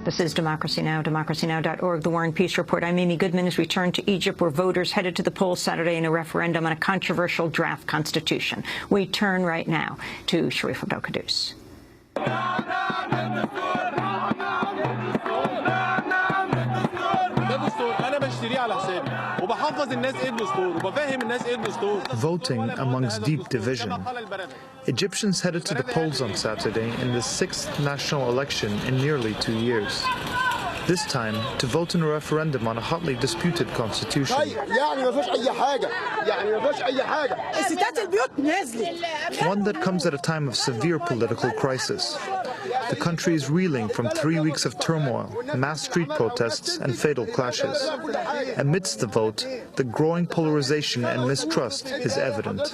This is Democracy Now!, democracynow.org, the War and Peace Report. I'm Amy Goodman as we turn to Egypt, where voters headed to the polls Saturday in a referendum on a controversial draft constitution. We turn right now to Sharif Abdel Kouddous. Voting amongst deep division. Egyptians headed to the polls on Saturday in the 6th national election in nearly 2 years. This time, to vote in a referendum on a hotly disputed constitution. One that comes at a time of severe political crisis. The country is reeling from 3 weeks of turmoil, mass street protests and fatal clashes. Amidst the vote, the growing polarization and mistrust is evident.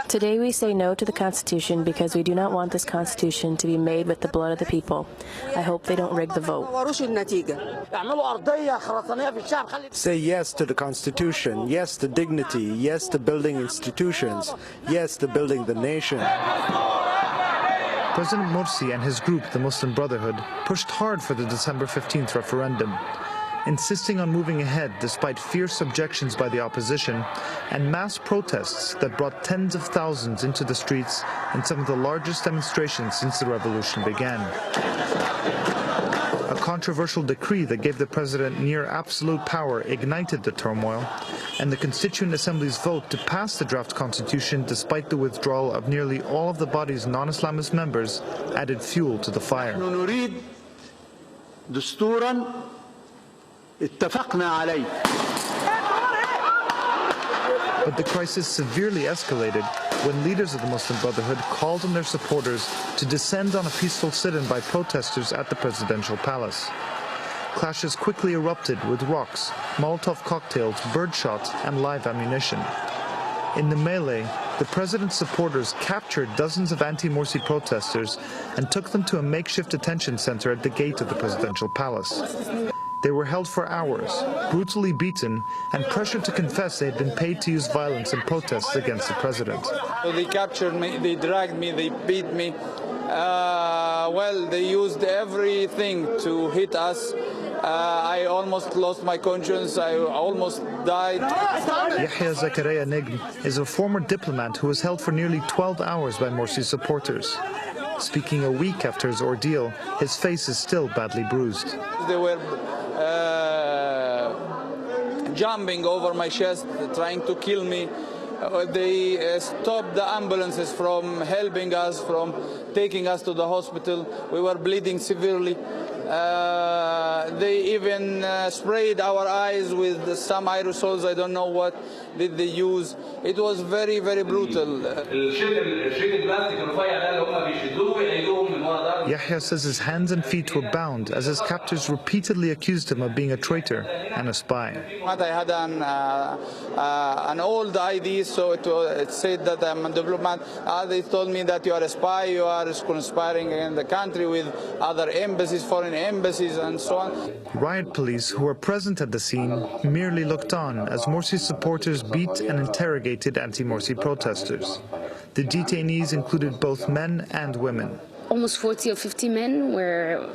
Today we say no to the Constitution because we do not want this Constitution to be made with the blood of the people. I hope they don't rig the vote. Say yes to the Constitution, yes to dignity, yes to building institutions, yes to building the nation. President Morsi and his group, the Muslim Brotherhood, pushed hard for the December 15th referendum, insisting on moving ahead despite fierce objections by the opposition and mass protests that brought tens of thousands into the streets in some of the largest demonstrations since the revolution began. A controversial decree that gave the president near absolute power ignited the turmoil, and the Constituent Assembly's vote to pass the draft constitution despite the withdrawal of nearly all of the body's non-Islamist members added fuel to the fire. But the crisis severely escalated when leaders of the Muslim Brotherhood called on their supporters to descend on a peaceful sit-in by protesters at the presidential palace. Clashes quickly erupted with rocks, Molotov cocktails, birdshot, and live ammunition. In the melee, the president's supporters captured dozens of anti-Morsi protesters and took them to a makeshift detention center at the gate of the presidential palace. They were held for hours, brutally beaten, and pressured to confess they had been paid to use violence in protests against the president. So they captured me, they dragged me, they beat me. Well, they used everything to hit us. I almost lost my conscience. I almost died. Yahya Zakaria Negm is a former diplomat who was held for nearly 12 hours by Morsi's supporters. Speaking a week after his ordeal, his face is still badly bruised. They were jumping over my chest, trying to kill me. They stopped the ambulances from helping us, from taking us to the hospital. We were bleeding severely. They even sprayed our eyes with some aerosols. I don't know what did they use. It was very, very brutal. Yahya says his hands and feet were bound as his captors repeatedly accused him of being a traitor and a spy. I had an old ID, so it said that I'm a diplomat. They told me that you are a spy, you are conspiring in the country with other embassies, foreign embassies, and so on. Riot police who were present at the scene merely looked on as Morsi's supporters beat and interrogated anti-Morsi protesters. The detainees included both men and women. Almost 40 or 50 men were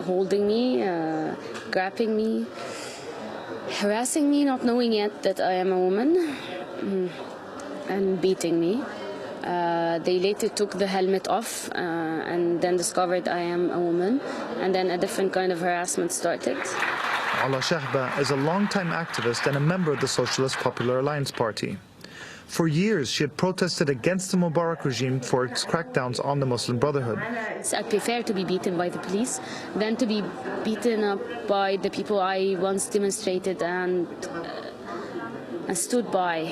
holding me, grabbing me, harassing me, not knowing yet that I am a woman, and beating me. They later took the helmet off and then discovered I am a woman, and then a different kind of harassment started. Ala Shahba is a longtime activist and a member of the Socialist Popular Alliance Party. For years, she had protested against the Mubarak regime for its crackdowns on the Muslim Brotherhood. So I prefer to be beaten by the police than to be beaten up by the people I once demonstrated and stood by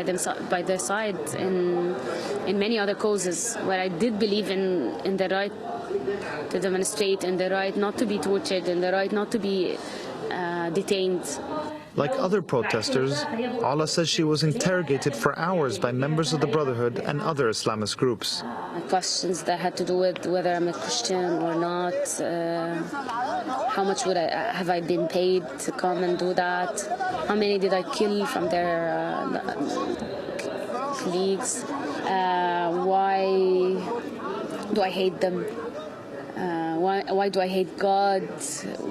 their side in many other causes where I did believe in the right to demonstrate, in the right not to be tortured, in the right not to be detained. Like other protesters, Ala says she was interrogated for hours by members of the Brotherhood and other Islamist groups. Questions that had to do with whether I'm a Christian or not, how much have I been paid to come and do that, how many did I kill from their do I hate them? Why do I hate God?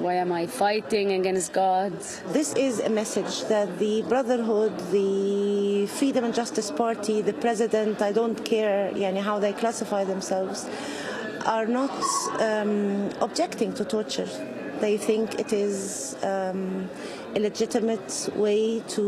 Why am I fighting against God? This is a message that the Brotherhood, the Freedom and Justice Party, the President, I don't care how they classify themselves, are not objecting to torture. They think it is a legitimate way to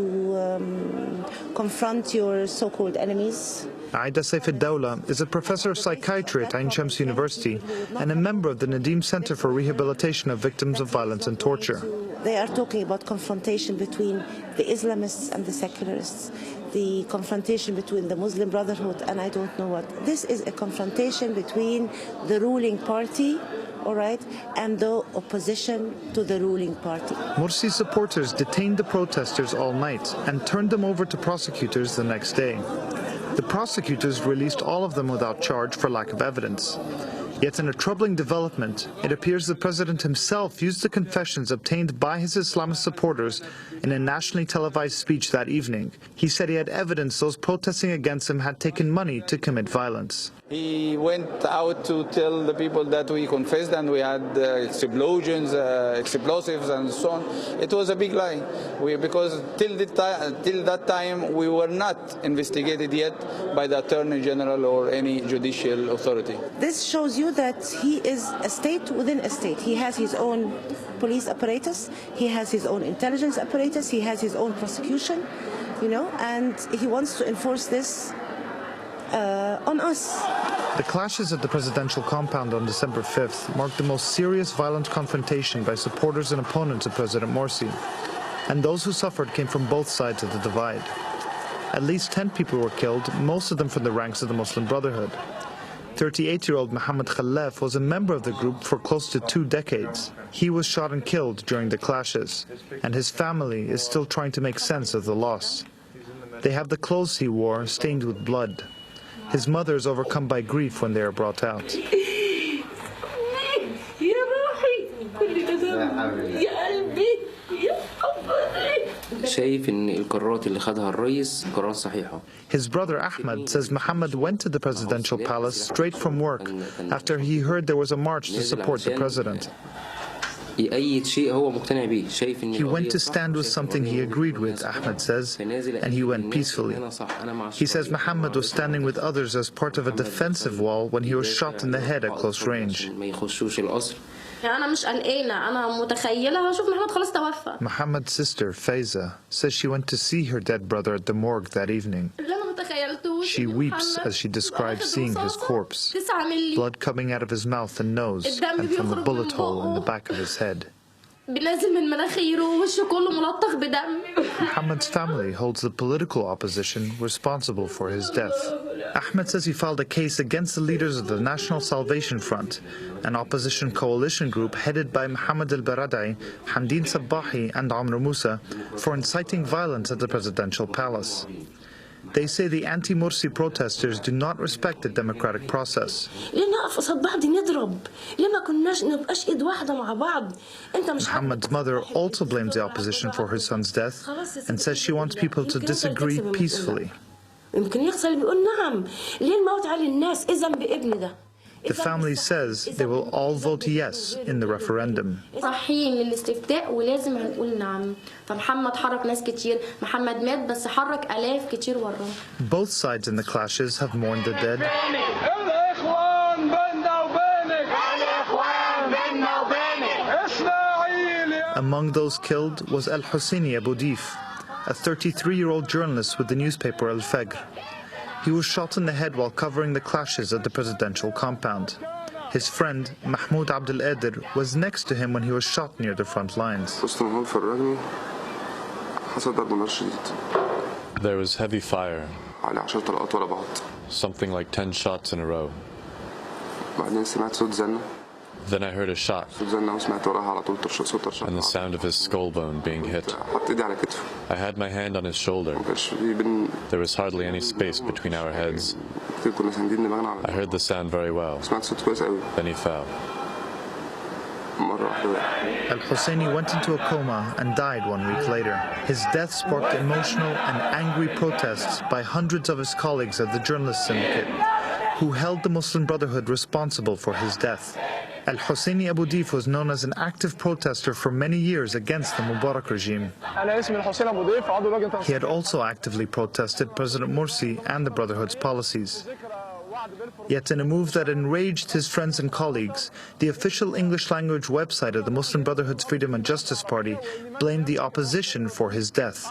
confront your so-called enemies. Aida Saif al-Dawla is a professor of psychiatry at Ain Shams University and a member of the Nadim Center for Rehabilitation of Victims of Violence and Torture. They are talking about confrontation between the Islamists and the secularists, the confrontation between the Muslim Brotherhood and I don't know what. This is a confrontation between the ruling party, all right, and the opposition to the ruling party. Morsi supporters detained the protesters all night and turned them over to prosecutors the next day. The prosecutors released all of them without charge for lack of evidence. Yet in a troubling development, it appears the president himself used the confessions obtained by his Islamist supporters in a nationally televised speech that evening. He said he had evidence those protesting against him had taken money to commit violence. He went out to tell the people that we confessed and we had explosions, explosives and so on. It was a big lie because till that time we were not investigated yet by the Attorney General or any judicial authority. This shows you that he is a state within a state. He has his own police apparatus, he has his own intelligence apparatus, he has his own prosecution, and he wants to enforce this on us. The clashes at the presidential compound on December 5th marked the most serious violent confrontation by supporters and opponents of President Morsi. And those who suffered came from both sides of the divide. At least 10 people were killed, most of them from the ranks of the Muslim Brotherhood. 38-year-old Mohammed Khalaf was a member of the group for close to 2 decades. He was shot and killed during the clashes, and his family is still trying to make sense of the loss. They have the clothes he wore stained with blood. His mother is overcome by grief when they are brought out. His brother Ahmed says Mohammed went to the presidential palace straight from work after he heard there was a march to support the president. He went to stand with something he agreed with, Ahmed says, and he went peacefully. He says Mohammed was standing with others as part of a defensive wall when he was shot in the head at close range. Mohammed's sister, Faiza, says she went to see her dead brother at the morgue that evening. She weeps as she describes seeing his corpse, blood coming out of his mouth and nose, and from the bullet hole in the back of his head. Mohammed's family holds the political opposition responsible for his death. Ahmed says he filed a case against the leaders of the National Salvation Front, an opposition coalition group headed by Mohammed al-Baradei, Hamdin Sabbahi and Amr Musa, for inciting violence at the presidential palace. They say the anti-Morsi protesters do not respect the democratic process. Mohammed's mother also blames the opposition for her son's death and says she wants people to disagree peacefully. The family says they will all vote yes in the referendum. Both sides in the clashes have mourned the dead. Among those killed was Al-Husseini Abu Dif, a 33-year-old journalist with the newspaper Al-Fajr. He was shot in the head while covering the clashes at the presidential compound. His friend, Mahmoud Abdel Kouddous, was next to him when he was shot near the front lines. There was heavy fire, something like 10 shots in a row. Then I heard a shot, and the sound of his skull bone being hit. I had my hand on his shoulder. There was hardly any space between our heads. I heard the sound very well. Then he fell. Al-Husseini went into a coma and died 1 week later. His death sparked emotional and angry protests by hundreds of his colleagues at the Journalist Syndicate. who held the Muslim Brotherhood responsible for his death. Al-Husseini Abu Dif was known as an active protester for many years against the Mubarak regime. He had also actively protested President Morsi and the Brotherhood's policies. Yet in a move that enraged his friends and colleagues, the official English-language website of the Muslim Brotherhood's Freedom and Justice Party blamed the opposition for his death.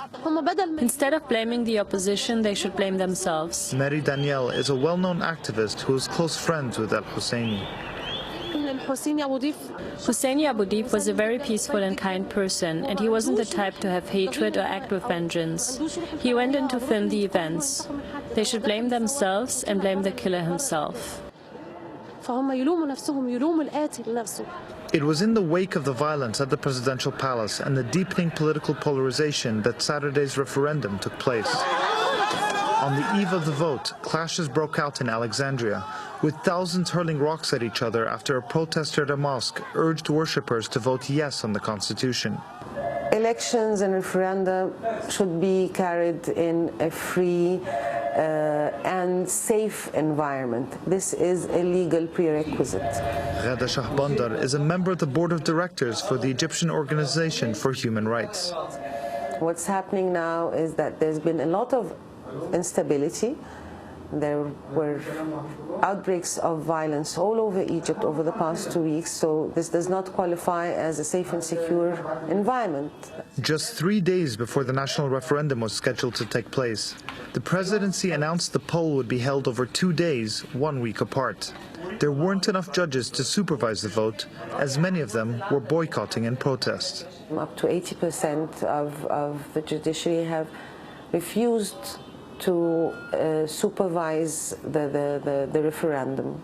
Instead of blaming the opposition, they should blame themselves. Mary Danielle is a well-known activist who is close friends with Al-Husseini. Husseini Abu Dif was a very peaceful and kind person, and he wasn't the type to have hatred or act with vengeance. He went in to film the events. They should blame themselves and blame the killer himself. It was in the wake of the violence at the presidential palace and the deepening political polarization that Saturday's referendum took place. On the eve of the vote, clashes broke out in Alexandria, with thousands hurling rocks at each other after a protester at a mosque urged worshippers to vote yes on the constitution. Elections and referenda should be carried in a free and safe environment. This is a legal prerequisite. Ghada Shahbandar is a member of the board of directors for the Egyptian Organization for Human Rights. What's happening now is that there's been a lot of instability. There were outbreaks of violence all over Egypt over the past 2 weeks, so this does not qualify as a safe and secure environment. Just 3 days before the national referendum was scheduled to take place, the presidency announced the poll would be held over 2 days, 1 week apart. There weren't enough judges to supervise the vote, as many of them were boycotting in protest. Up to 80% of the judiciary have refused to supervise the referendum.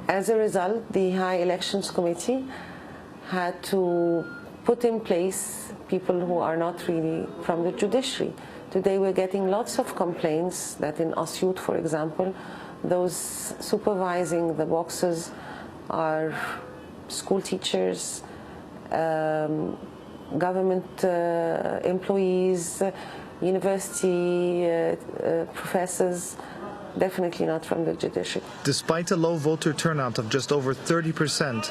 As a result, the High Elections Committee had to put in place people who are not really from the judiciary. Today we're getting lots of complaints that in Asyut, for example, those supervising the boxes are school teachers, government employees, university professors, definitely not from the judiciary. Despite a low voter turnout of just over 30%,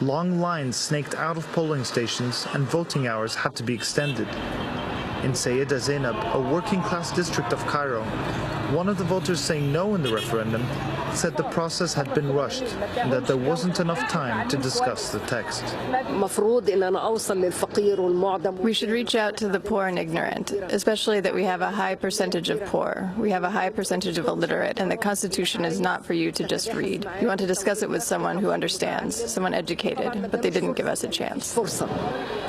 long lines snaked out of polling stations and voting hours had to be extended. In Sayyida Zainab, a working-class district of Cairo, one of the voters saying no in the referendum said the process had been rushed and that there wasn't enough time to discuss the text. We should reach out to the poor and ignorant, especially that we have a high percentage of poor. We have a high percentage of illiterate, and the Constitution is not for you to just read. You want to discuss it with someone who understands, someone educated, but they didn't give us a chance.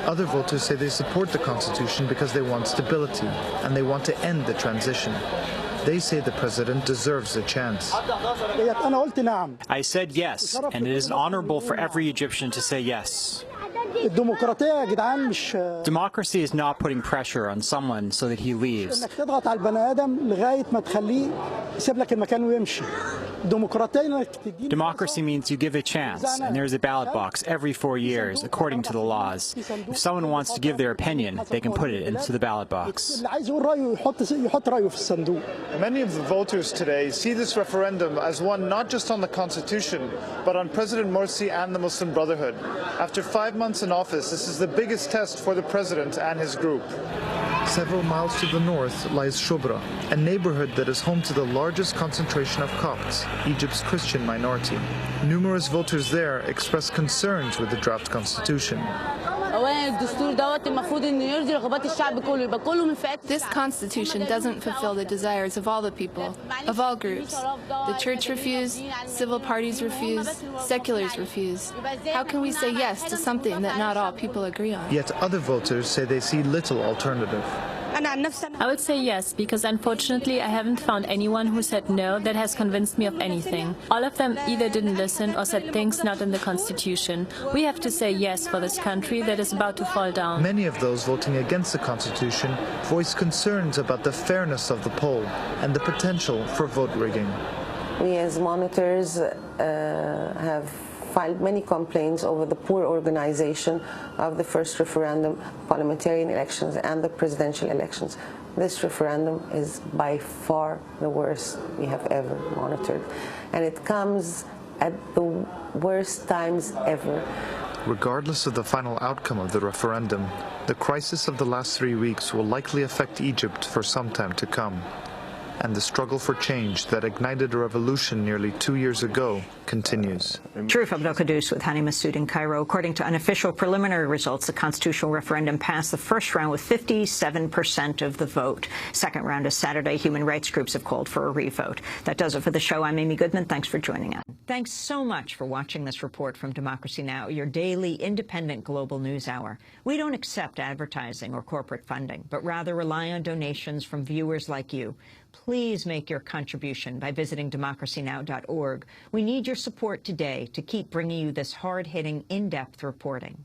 Other voters say they support the Constitution because they want stability and they want to end the transition. They say the president deserves a chance. I said yes, and it is honorable for every Egyptian to say yes. Democracy is not putting pressure on someone so that he leaves. Democracy means you give a chance, and there's a ballot box every 4 years, according to the laws. If someone wants to give their opinion, they can put it into the ballot box. Many of the voters today see this referendum as one not just on the Constitution, but on President Morsi and the Muslim Brotherhood. After 5 months in office, this is the biggest test for the president and his group. Several miles to the north lies Shubra, a neighborhood that is home to the largest concentration of Copts, Egypt's Christian minority. Numerous voters there expressed concerns with the draft constitution. This constitution doesn't fulfill the desires of all the people, of all groups. The church refused, civil parties refused, seculars refused. How can we say yes to something that not all people agree on? Yet other voters say they see little alternative. I would say yes, because unfortunately I haven't found anyone who said no that has convinced me of anything. All of them either didn't listen or said things not in the Constitution. We have to say yes for this country that is about to fall down. Many of those voting against the Constitution voiced concerns about the fairness of the poll and the potential for vote rigging. We as monitors have filed many complaints over the poor organization of the first referendum, parliamentarian elections and the presidential elections. this referendum is by far the worst we have ever monitored. And it comes at the worst times ever. Regardless of the final outcome of the referendum, the crisis of the last 3 weeks will likely affect Egypt for some time to come. And the struggle for change that ignited a revolution nearly 2 years ago continues. Sharif Abdel Kouddous with Hani Massoud in Cairo. According to unofficial preliminary results, the constitutional referendum passed the first round with 57% of the vote. Second round is Saturday. Human rights groups have called for a revote. That does it for the show. I'm Amy Goodman. Thanks for joining us. Thanks so much for watching this report from Democracy Now!, your daily independent global news hour. We don't accept advertising or corporate funding, but rather rely on donations from viewers like you. Please make your contribution by visiting democracynow.org. We need your support today to keep bringing you this hard-hitting, in-depth reporting.